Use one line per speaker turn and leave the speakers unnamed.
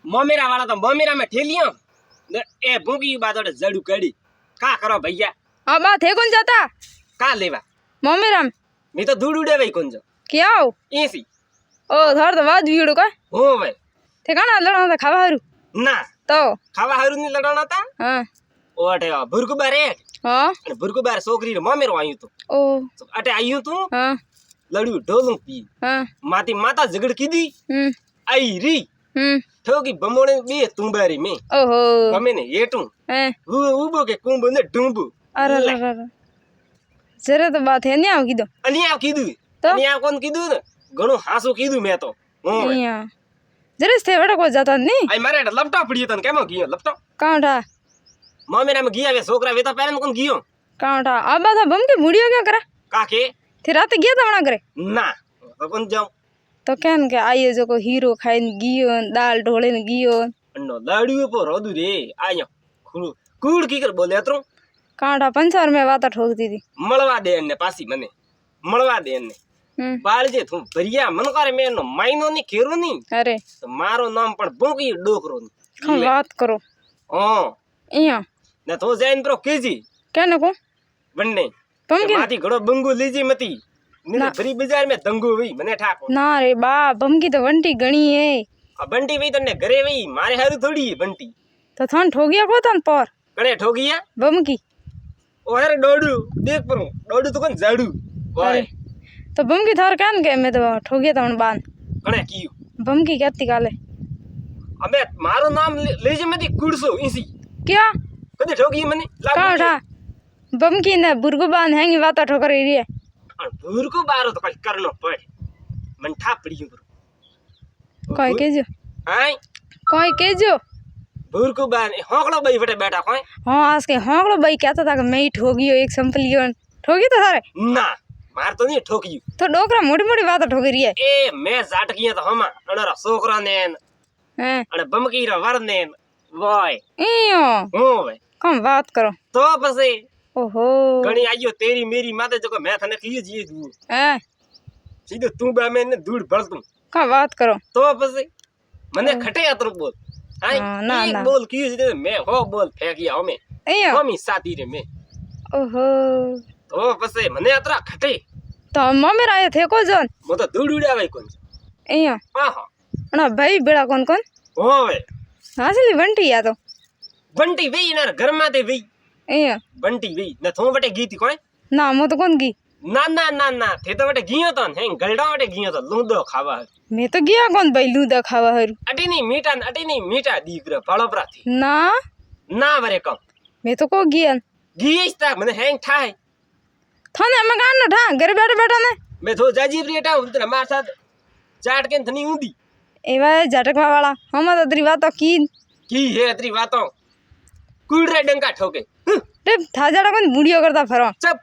मोमेरा वाला तो मोमेरा में ठेलियो ए भूगी बादड़ जड़ू कड़ी का करो भैया
अब बात है कौन जाता
का लेवा
मोमेराम
मी तो दूड़ उड़े भाई कौन जो
क्या हो
एसी
ओ धर तो बाद वीडियो का
हो भाई
ठिकाना लड़ना था खावा हरू
ना
तो
खावा हरू नहीं लड़ाना था
हां
ओ अटे भुरकु बारे
हां
અને ભુરકુ બાર છોકરી મોમેરો આયું તો
ओ
અટે આયું તું
हां
લડ્યું ઢોલું પી
हां
માતી માતા ઝગડ કીધી આઈ રી ठोकी बमोड़े बे तुम्बारी में
ओहो
गमे ने येटू
हैं
वो उबो के कुंब ने डूबू
अरे अरे जरा तो बात है नहीं आओ कीधो
अनिया कीधु
तो
अनिया कोन कीधु ने घणो हासो कीधु मैं तो
અહીંયા जरा से बड़ा को जाता नहीं
आई मारे लपटा पड़ी तन केमो गियो लपटा
कांठा
मोमेरा में गिया वे छोकरा वे तो पेरन कोन गियो
कांठा अब था बम के मुड़ियो क्या करा
काके
थे रात गया था वणा करे
ना तो कोन जाऊ
तो कहन के आइए जो को हीरो खाइन गियो दाल ढोले ने गियो
अन्नो लाड़ियो पो रोदू रे आयो कूड़ की कर बोले अतरो
कांठा पंचार में वाता ठोक दी थी
मळवा दे ने पासी मने मळवा दे ने बाळजे तू भरिया मन करे मेनो माइनो नी केरो नी
अरे
तो मारो नाम पण बोकी डोकरो नी
हम बात करो
हां
इया
ने तो जैन प्रो केजी
कहने को
बन्ने
बमकी
माती घड़ो बंगू लीजी मती ने फ्री बाजार में दंगू हुई मने ठाको
ना रे बा बमकी तो बंटी गणी है
आ बंटी वई तने घरे वई मारे हारू थोड़ी है बंटी
तो थान ठोगिया को तन पर
कणे ठोगिया
बमकी
ओ अरे डोडू देख परो डोडू तो कौन झाड़ू
अरे तो बमकी थार कहन के मैं तो ठोगिया तन बान
कणे कियो
बमकी कहती काले
अबे मारो नाम लेजे मती कुड़सो इसी
क्या
कदे ठोगी मने
कांठा बमकी ने बुरगु बान हैंगी वाता ठोकर रही है
दूर को बारो तो कुछ करनो पड़े मन ठा पड़ी करो
कोई के जो
हाय
कोई के जो
दूर को बान होकड़ो बई फटे बैठा कोई
हां आज के होकड़ो बई कहता था कि मैं ही ठोगियो एक संपलियो ठोगी तो सारे
ना मार तो नहीं ठोकी
तो डोकरा मोटी मोटी बात ठोक रही है
ए मैं जाट किया तो हमा अनरा सोकरा ने
हैं
अने बमकी रा वर ने वोय
इयो
हो वे
कम बात करो
तो पसे
ओहो
घणी आयो तेरी मेरी माते जो मैं थने किए जी दू
हैं
सीधे तू बा में ने दूर भर तू
कम बात करो
तो पसे मने खटे अतर बोल हाय
ना
एक
ना
बोल किए जी मैं हो बोल फेंकिया हमें
इयो
हमी साथी रे में
ओहो
तो पसे मने अतरा खटे
तो मम्मी आए थे को जोन
मो तो दूर उड़्या भाई कोन
इयो
हां हां
ना भाई बेड़ा कौन कौन
हो वे
हासली बंटी या तो
बंटी वेई ना घर माते वेई
इयो
बंटी वेई न थो बटे गीती कोई
ना मो तो कौन की
ना ना ना ना थे तो बटे गियो तो हैं गलडा बटे गियो तो लूंदो खावा
मैं तो गया कौन बैलू दा खावा हरु
अटी नहीं मीठा दीकरा पालोपरा थी
ना
ना बरे कम
मैं तो को गया
गियस ता मने हैंग ठाय
थाने मकान न ठा घर बैठे बैठा ने
मैं थो जाजी प्रियटा उतरा मार साथ चाट के थनी उंदी
एवा झटकवा वाला हम तो तेरी बात की
है अतरी बातों कुड़ रे डंका ठोके
रे था जड़ा कौन बुढ़ियो करता फरो
चप